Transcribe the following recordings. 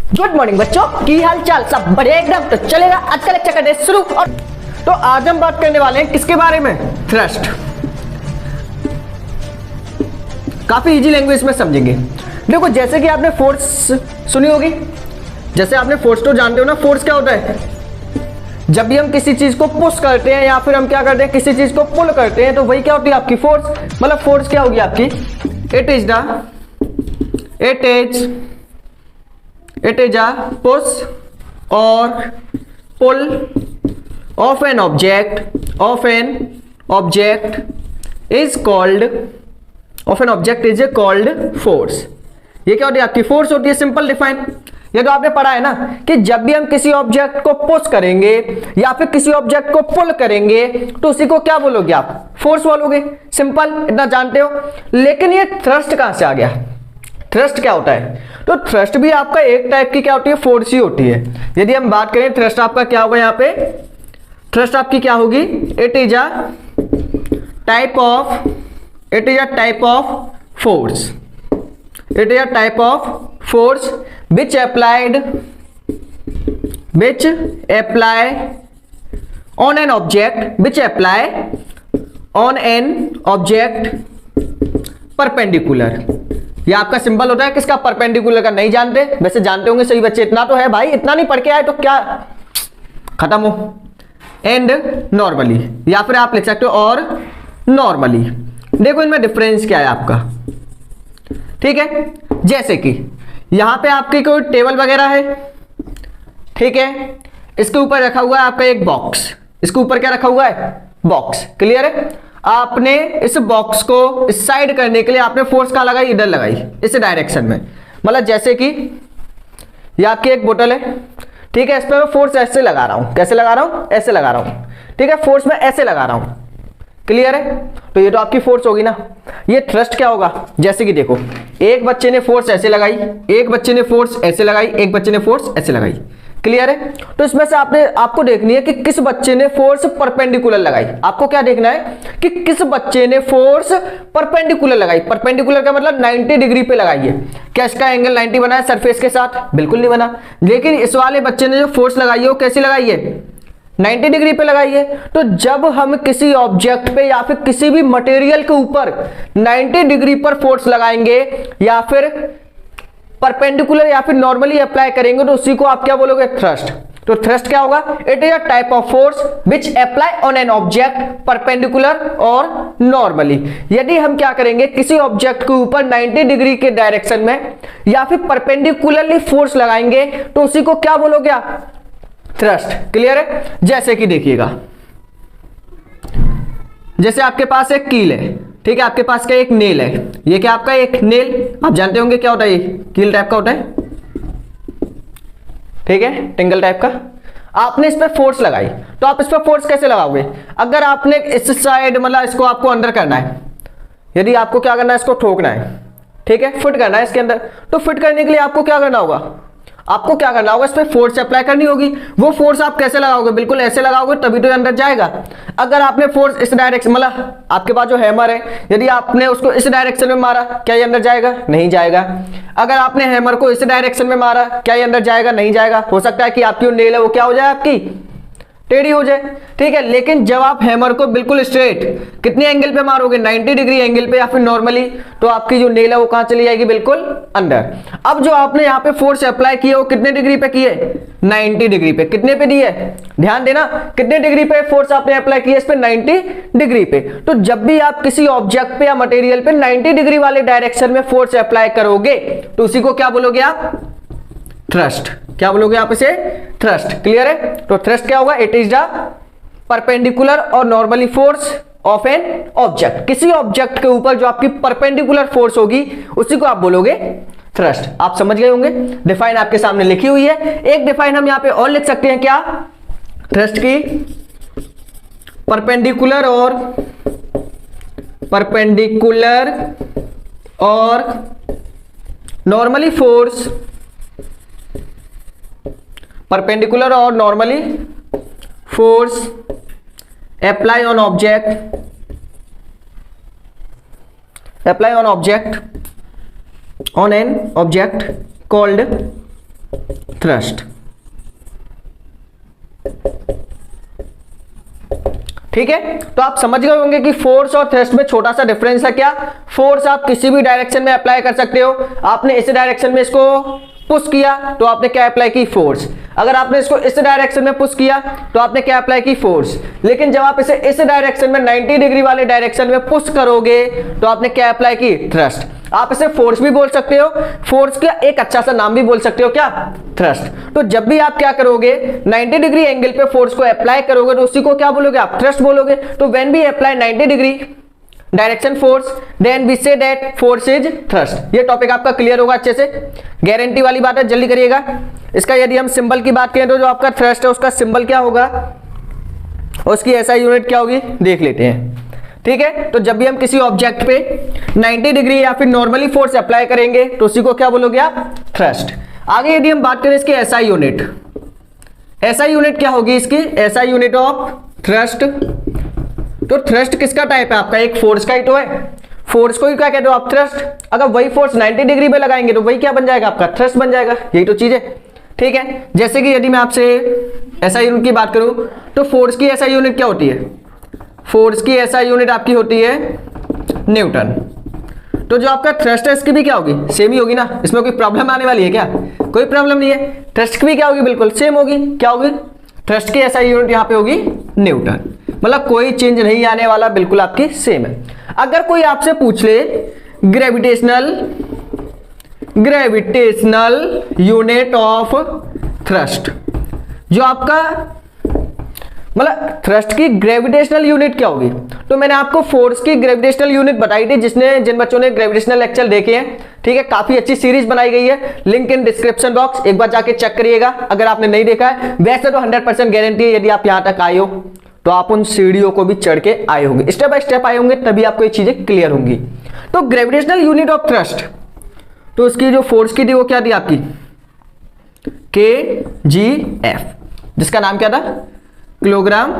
Good morning बच्चों, की हाल चाल? सब बढ़िया एकदम। तो चलेगा आज का लेक्चर करते हैं शुरू। और तो आज हम बात करने वाले हैं किसके बारे में? थ्रस्ट। काफी इजी लैंग्वेज में समझेंगे। देखो, जैसे कि आपने फोर्स सुनी होगी, जैसे आपने फोर्स तो जानते हो ना। फोर्स क्या होता है? जब भी हम किसी चीज को पुश करते हैं या फिर हम क्या करते हैं, किसी चीज को पुल करते हैं, तो वही क्या होती है आपकी फोर्स। मतलब फोर्स क्या होगी आपकी? It is a push or pull of an object is called force। ये क्या होती है आपकी? फोर्स होती है। Simple define. ये तो आपने पढ़ा है ना कि जब भी हम किसी ऑब्जेक्ट को पुश करेंगे या फिर किसी ऑब्जेक्ट को पुल करेंगे तो उसी को क्या बोलोगे आप? फोर्स बोलोगे। सिंपल, इतना जानते हो। लेकिन ये थ्रस्ट कहां से आ गया? थ्रस्ट क्या होता है? तो थ्रस्ट भी आपका एक टाइप की क्या होती है? फोर्स ही होती है। यदि हम बात करें थ्रस्ट आपका क्या होगा यहाँ पे? थ्रस्ट आपकी क्या होगी? It is a type of force. It is a type of force which apply on an object perpendicular। ये आपका सिंबल होता है किसका? परपेंडिकुलर का। नहीं जानते? वैसे जानते होंगे सही बच्चे। इतना तो है भाई, इतना नहीं पढ़ के आए तो क्या खत्म हो। एंड नॉर्मली, या फिर आप लिख सकते हो और नॉर्मली। देखो इनमें डिफरेंस क्या है आपका, ठीक है। जैसे कि यहां पे आपकी कोई टेबल वगैरह है, ठीक है। इसके ऊपर रखा हुआ है आपका एक बॉक्स। इसके ऊपर क्या रखा हुआ है? बॉक्स। क्लियर है? आपने इस बॉक्स को इस साइड करने के लिए आपने फोर्स कहां लगाई? इधर लगाई, इस डायरेक्शन में। मतलब जैसे कि ये आपकी एक बोतल है, ठीक है। इस पर मैं फोर्स ऐसे लगा रहा हूं। कैसे लगा रहा हूं? ऐसे लगा रहा हूं, ठीक है। फोर्स में ऐसे लगा रहा हूं। क्लियर है? तो ये तो आपकी फोर्स होगी ना। ये थ्रस्ट क्या होगा? जैसे कि देखो, एक बच्चे ने फोर्स ऐसे लगाई, एक बच्चे ने फोर्स ऐसे लगाई, एक बच्चे ने फोर्स ऐसे लगाई। क्लियर है? तो इसमें से आपको देखनी है कि किस बच्चे ने फोर्स परपेंडिकुलर लगाई। आपको क्या देखना है कि किस बच्चे ने फोर्स परपेंडिकुलर लगाई। परपेंडिकुलर का मतलब 90 डिग्री पे लगाई है। क्या इसका एंगल 90 बना है सरफेस के साथ? बिल्कुल नहीं बना। लेकिन इस वाले बच्चे ने जो फोर्स लगाई है वो कैसी लगाई है? 90 डिग्री पे लगाई है। तो जब हम किसी ऑब्जेक्ट पे या फिर किसी भी मटेरियल के ऊपर 90 डिग्री पर फोर्स लगाएंगे या फिर परपेंडिकुलर या फिर नॉर्मली अप्लाई करेंगे तो उसी को आप क्या बोलोगे? थ्रस्ट। तो थ्रस्ट क्या होगा? It is a type of force which apply on an object perpendicular और नॉर्मली। यदि हम क्या करेंगे, किसी ऑब्जेक्ट के ऊपर 90 डिग्री के डायरेक्शन में या फिर परपेंडिकुलरली फोर्स लगाएंगे तो उसी को क्या बोलोगे आप? थ्रस्ट। क्लियर है? जैसे कि देखिएगा, जैसे आपके पास एक कील है, ठीक है। आपके पास क्या एक नेल है। ये क्या आपका एक नेल, आप जानते होंगे क्या होता है? ये कील टाइप का होता है, ठीक है, टिंगल टाइप का। आपने इस पे फोर्स लगाई, तो आप इस पे फोर्स कैसे लगाओगे? अगर आपने इस साइड, मतलब इसको आपको अंदर करना है, यदि आपको क्या करना है, इसको ठोकना है, ठीक है, फिट करना है इसके अंदर, तो फिट करने के लिए आपको क्या करना होगा? आपको क्या करना होगा? इस पे फोर्स अप्लाई करनी होगी। वो फोर्स आप कैसे लगाओगे? बिल्कुल ऐसे लगाओगे तभी तो अंदर जाएगा। अगर आपने फोर्स इस डायरेक्शन, मतलब आपके पास जो हैमर है, यदि आपने उसको इस डायरेक्शन में मारा, क्या ये अंदर जाएगा? नहीं जाएगा। अगर आपने हैमर को इस डायरेक्शन में मारा, क्या ये अंदर जाएगा? नहीं जाएगा। हो सकता है कि आपकी जो नेल है वो क्या हो जाए? आपकी टेढ़ी हो जाए, ठीक है। लेकिन जब आप हैमर को बिल्कुल स्ट्रेट कितने एंगल पे मारोगे? 90 डिग्री एंगल पे या फिर नॉर्मली, तो आपकी जो नेल है वो कहां चली जाएगी? बिल्कुल अंदर। अब जो आपने यहाँ पे फोर्स अप्लाई किए वो कितने डिग्री पे किए? 90 डिग्री पे। कितने पे दिए? ध्यान देना, कितने डिग्री पे फोर्स आपने अप्लाई किया? इस पे 90 डिग्री पे। तो जब भी आप किसी ऑब्जेक्ट पे या मटेरियल पे 90 डिग्री वाले डायरेक्शन में फोर्स अप्लाई करोगे तो उसी को क्या बोलोगे आप? थ्रस्ट। क्या बोलोगे आप इसे? थ्रस्ट। क्लियर है? तो थ्रस्ट क्या होगा? इट इज द परपेंडिकुलर और normally force of an object. किसी ऑब्जेक्ट के ऊपर जो आपकी परपेंडिकुलर फोर्स होगी उसी को आप बोलोगे थ्रस्ट। आप समझ गए होंगे। डिफाइन आपके सामने लिखी हुई है। एक डिफाइन हम यहां पे और लिख सकते हैं, क्या? थ्रस्ट की परपेंडिकुलर और नॉर्मली फोर्स, परपेंडिकुलर और normally force apply on on an object called thrust. ठीक है, तो आप समझ गए होंगे कि फोर्स और थ्रस्ट में छोटा सा डिफरेंस है। क्या? फोर्स आप किसी भी डायरेक्शन में अप्लाई कर सकते हो। आपने इस डायरेक्शन में इसको पुश किया तो आपने क्या अप्लाई की? फोर्स। अगर आपने इसको इस डायरेक्शन में पुश किया तो आपने क्या अप्लाई की? फोर्स। लेकिन जब आप इसे इस डायरेक्शन में 90 डिग्री वाले डायरेक्शन में पुश करोगे तो आपने क्या अप्लाई की? थ्रस्ट। आप इसे फोर्स भी बोल सकते हो, फोर्स का एक अच्छा सा नाम भी बोल सकते हो, क्या? थ्रस्ट। तो जब भी आप क्या करोगे 90 डिग्री एंगल पे फोर्स को अप्लाई करोगे तो उसी को क्या बोलोगे आप? थ्रस्ट बोलोगे। तो when we apply 90 degree direction force then we say that force is thrust. ये टॉपिक आपका क्लियर होगा अच्छे से, गारंटी वाली बात है, जल्दी करिएगा। इसका यदि हम सिंबल की बात करें तो जो आपका थ्रस्ट है उसका सिंबल क्या होगा, उसकी एसआई यूनिट क्या होगी, देख लेते हैं। ठीक है, तो जब भी हम किसी ऑब्जेक्ट पे 90 डिग्री या फिर नॉर्मली फोर्स अप्लाई करेंगे तो उसी को क्या बोलोगे आप? थ्रस्ट। आगे यदि हम बात करें इसकी एसआई यूनिट, एसआई यूनिट क्या होगी इसकी? SI unit of thrust. तो थ्रस्ट किसका टाइप है आपका? एक फोर्स का ही तो है, फोर्स को ही क्या कहते हो आप? थ्रस्ट। अगर वही फोर्स 90 डिग्री पे लगाएंगे तो वही क्या बन जाएगा आपका? थ्रस्ट बन जाएगा। यही तो चीज है। ठीक है, जैसे कि यदि मैं आपसे एसआई यूनिट की बात करूं तो फोर्स की एसआई यूनिट क्या होती है? फोर्स की एसआई यूनिट आपकी होती है न्यूटन। तो जो आपका थ्रस्ट है इसकी भी क्या होगी? सेम ही होगी ना। इसमें कोई प्रॉब्लम आने वाली है क्या? कोई प्रॉब्लम नहीं है। थ्रस्ट की भी क्या होगी? बिल्कुल सेम होगी। क्या होगी? थ्रस्ट की एसआई यूनिट यहाँ पे होगी न्यूटन। मतलब कोई चेंज नहीं आने वाला, बिल्कुल आपकी सेम है। अगर कोई आपसे पूछ ले ग्रेविटेशनल यूनिट ऑफ थ्रस्ट, जो आपका मतलब थ्रस्ट की ग्रेविटेशनल यूनिट क्या होगी? तो मैंने आपको फोर्स की ग्रेविटेशनल यूनिट बताई थी, जिन बच्चों ने ग्रेविटेशनल लेक्चर देखे हैं। ठीक है, काफी अच्छी सीरीज बनाई गई है, लिंक इन डिस्क्रिप्शन बॉक्स, एक बार जाके चेक करिएगा अगर आपने नहीं देखा है। वैसे तो 100% गारंटी है यदि आप यहां तक आए हो तो आप उन सीढ़ियों को भी चढ़ के आए होंगे, स्टेप बाय स्टेप आए होंगे, तभी आपको ये चीजें क्लियर होंगी। तो ग्रेविटेशनल यूनिट ऑफ थ्रस्ट, तो उसकी जो फोर्स की थी वो क्या थी आपकी? kgf, जिसका नाम क्या था? किलोग्राम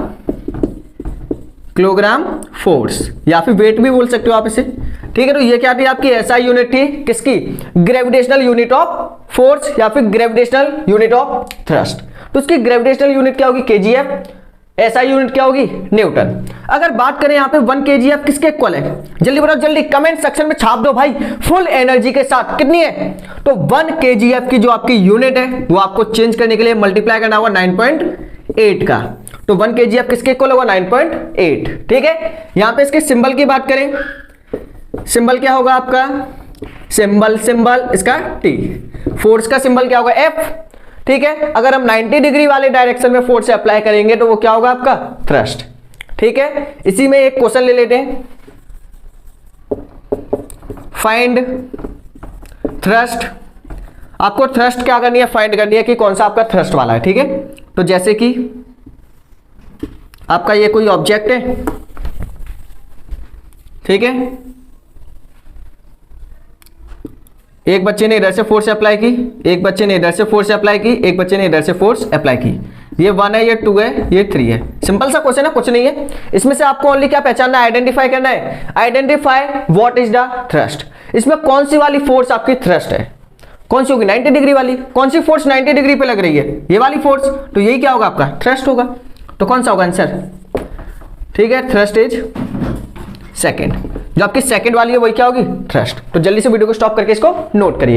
फोर्स, या फिर वेट भी बोल सकते हो आप इसे। ठीक है, तो ये क्या थी आपकी? एसआई यूनिट थी किसकी? ग्रेविटेशनल यूनिट ऑफ फोर्स या फिर ग्रेविटेशनल यूनिट ऑफ थ्रस्ट। तो उसकी ग्रेविटेशनल यूनिट क्या होगी? kgf। एसआई यूनिट क्या होगी? न्यूटन। अगर बात करें यहाँ पे 1 kgf किसके इक्वल है? जल्दी बताओ, जल्दी कमेंट सेक्शन में छाप दो भाई फुल एनर्जी के साथ। कितनी है? तो 1 kgf की जो आपकी यूनिट है वो आपको चेंज करने के लिए मल्टीप्लाई करना होगा 9.8 का। तो 1 kgf किसके इक्वल होगा? 9.8। ठीक है, यहां पे इसके सिंबल की बात करें, सिंबल क्या होगा आपका? सिंबल इसका T। फोर्स का सिंबल क्या होगा? F। ठीक है, अगर हम 90 डिग्री वाले डायरेक्शन में फोर्स अप्लाई करेंगे तो वो क्या होगा आपका? थ्रस्ट। ठीक है, इसी में एक क्वेश्चन ले लेते हैं, फाइंड थ्रस्ट। आपको थ्रस्ट क्या करनी है? फाइंड करनी है कि कौन सा आपका थ्रस्ट वाला है। ठीक है, तो जैसे कि आपका ये कोई ऑब्जेक्ट है, ठीक है, एक बच्चे ने इधर से फोर्स अप्लाई की, एक बच्चे ने इधर से फोर्स अप्लाई की, एक बच्चे ने इधर से फोर्स अप्लाई की। ये 1 है, ये 2 है, ये 3 है। सिंपल सा क्वेश्चन है, कुछ नहीं है। इसमें से आपको ओनली क्या पहचानना है? आइडेंटिफाई करना है। Identify what is the thrust. इसमें कौन सी वाली फोर्स आपकी थ्रस्ट है? कौन सी होगी? 90 डिग्री वाली। कौन सी फोर्स 90 डिग्री पे लग रही है? ये वाली फोर्स। तो यही क्या होगा आपका? थ्रस्ट होगा। तो कौन सा होगा आंसर? ठीक है, थ्रस्ट इज सेकंड। जो आपकी सेकंड वाली है वही क्या होगी? थ्रस्ट। तो जल्दी से वीडियो को स्टॉप करके इसको नोट करिए।